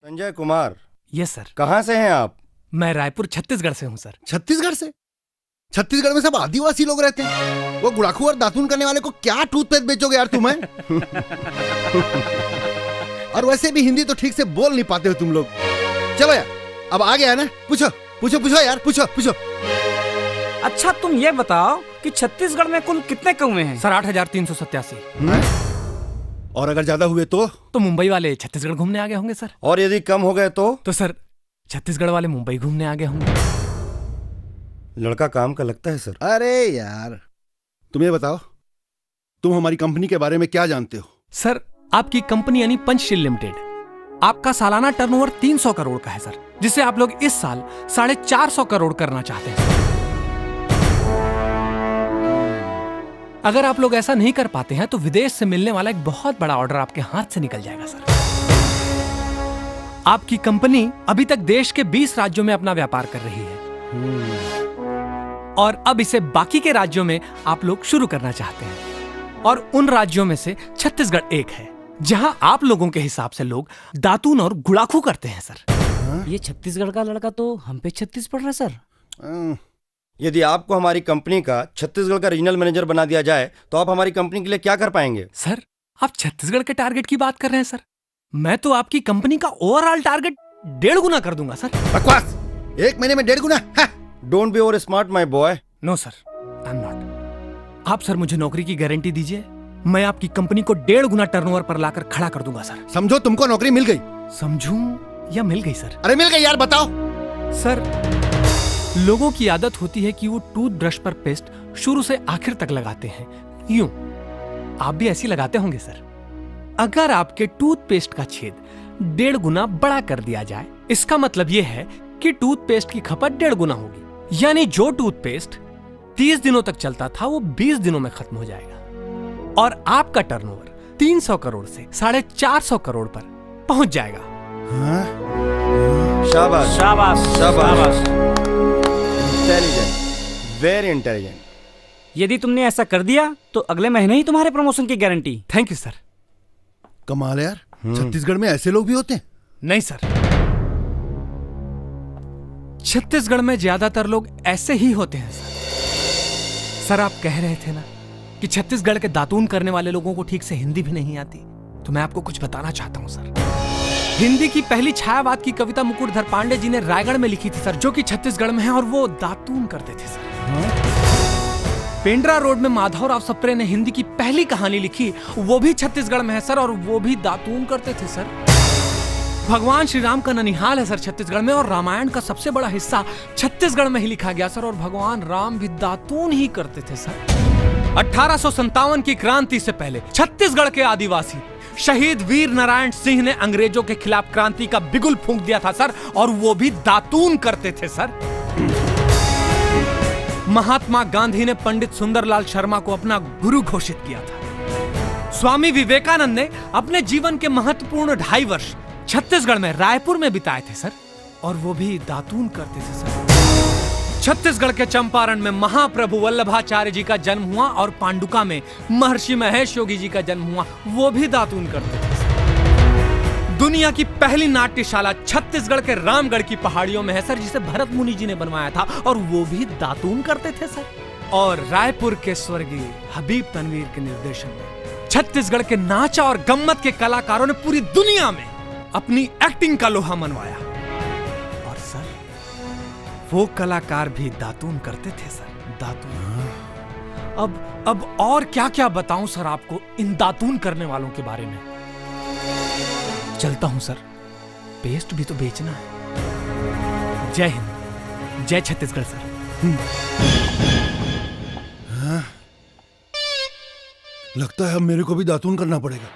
Sanjay Kumar. Yes sir. कहाँ से हैं आप? मैं रायपुर छत्तीसगढ़ से हूँ सर। छत्तीसगढ़ से? छत्तीसगढ़ में सब आदिवासी लोग रहते हैं। वो गुड़ाखू और दातून करने वाले को क्या टूथपेस्ट बेचोगे यार तुम्हें? और वैसे भी हिंदी तो ठीक से बोल नहीं पाते हो तुम लोग। चलो यार, अब आ गया ना, पूछो पूछो पूछो यार, पूछो पूछो। अच्छा तुम ये बताओ कि छत्तीसगढ़ में कुल कितने कौवे हैं? सर 8,387। और अगर ज्यादा हुए तो मुंबई वाले छत्तीसगढ़ घूमने आ गए होंगे सर। और यदि कम हो गए तो सर छत्तीसगढ़ वाले मुंबई घूमने आ गए होंगे। लड़का काम का लगता है सर। अरे यार, तुम ये बताओ, तुम हमारी कंपनी के बारे में क्या जानते हो? सर आपकी कंपनी यानी पंचशील लिमिटेड, आपका सालाना टर्नओवर 300 करोड़ का है सर, जिसे आप लोग इस साल 450 करोड़ करना चाहते हैं। अगर आप लोग ऐसा नहीं कर पाते हैं तो विदेश से मिलने वाला एक बहुत बड़ा ऑर्डर आपके हाथ से निकल जाएगा सर। आपकी कंपनी अभी तक देश के 20 राज्यों में अपना व्यापार कर रही है और अब इसे बाकी के राज्यों में आप लोग शुरू करना चाहते हैं, और उन राज्यों में से छत्तीसगढ़ एक है जहां आप लोगों के हिसाब से लोग दातून और गुड़ाखू करते हैं सर। ये छत्तीसगढ़ का लड़का तो हम पे 36 पड़ रहा है सर। यदि आपको हमारी कंपनी का छत्तीसगढ़ का रीजनल मैनेजर बना दिया जाए तो आप हमारी कंपनी के लिए क्या कर पाएंगे? सर आप छत्तीसगढ़ के टारगेट की बात कर रहे हैं सर? मैं तो आपकी कंपनी का ओवरऑल टारगेट 1.5 गुना कर दूंगा सर। बकवास! 1 महीने में 1.5 गुना? Don't be over smart my boy. No sir, I am not. आप सर मुझे नौकरी की गारंटी दीजिए, मैं आपकी कंपनी को 1.5 गुना टर्नओवर पर लाकर खड़ा कर दूंगा सर। समझो तुमको नौकरी मिल गई। समझूं या मिल गई सर? अरे मिल गई यार, बताओ। सर लोगों की आदत होती है कि वो टूथब्रश पर पेस्ट शुरू से आखिर तक लगाते हैं, यूं आप भी ऐसी लगाते होंगे सर। अगर आपके टूथपेस्ट का छेद 1.5 गुना बड़ा कर दिया जाए, इसका मतलब यह है कि टूथपेस्ट की खपत 1.5 गुना होगी, यानी जो टूथपेस्ट 30 दिनों तक चलता था वो 20 दिनों में खत्म हो जाएगा और आपका टर्नओवर 300 करोड़ से 450 करोड़ पर पहुंच जाएगा। शाबाश शाबाश शाबाश, इंटेलिजेंट, वेरी इंटेलिजेंट। यदि तुमने ऐसा कर दिया तो अगले महीने ही तुम्हारे प्रमोशन की गारंटी। Thank you sir. कमाल है यार, छत्तीसगढ़ में ऐसे लोग भी होते हैं? नहीं सर, छत्तीसगढ़ में ज्यादातर लोग ऐसे ही होते हैं सर। सर आप कह रहे थे ना कि छत्तीसगढ़ के दातून करने वाले लोगों को ठीक से हिंदी भी नहीं आती, तो मैं आपको कुछ बताना चाहता हूं सर। हिंदी की पहली छायावाद की कविता मुकुटधर पांडे जी ने रायगढ़ में लिखी थी सर, जो कि छत्तीसगढ़ में है, और वो दातून करते थे सर। पेंड्रा रोड में माधवराव सप्रे ने हिंदी की पहली कहानी लिखी, वो भी छत्तीसगढ़ में है सर, और वो भी दातून करते थे सर। भगवान श्री राम का ननिहाल है सर छत्तीसगढ़ में, और रामायण का सबसे बड़ा हिस्सा छत्तीसगढ़ में ही लिखा गया सर, और भगवान राम भी दातून ही करते थे सर। 1857 की क्रांति से पहले छत्तीसगढ़ के आदिवासी शहीद वीर नारायण सिंह ने अंग्रेजों के खिलाफ क्रांति का बिगुल फूंक दिया था सर, और वो भी दातून करते थे सर। महात्मा गांधी ने पंडित सुंदरलाल शर्मा को अपना गुरु घोषित किया था। स्वामी विवेकानंद ने अपने जीवन के महत्वपूर्ण 2.5 वर्ष छत्तीसगढ़ में रायपुर में बिताए थे सर, और वो भी दातून करते थे सर। छत्तीसगढ़ के चंपारण में महाप्रभु वल्लभाचार्य जी का जन्म हुआ, और पांडुका में महर्षि महेश योगी जी का जन्म हुआ, वो भी दातून करते थे सर। दुनिया की पहली नाट्यशाला छत्तीसगढ़ के रामगढ़ की पहाड़ियों में है सर, जिसे भरत मुनि जी ने बनवाया था, और वो भी दातून करते थे सर। और रायपुर के स्वर्गीय हबीब तनवीर के निर्देशन में छत्तीसगढ़ के नाचा और गम्मत के कलाकारों ने पूरी दुनिया में अपनी एक्टिंग का लोहा मनवाया, और सर वो कलाकार भी दातून करते थे सर, दातून। अब और क्या क्या बताऊं सर आपको इन दातून करने वालों के बारे में। चलता हूं सर, पेस्ट भी तो बेचना है। जय हिंद, जय छत्तीसगढ़ सर। लगता है अब मेरे को भी दातून करना पड़ेगा।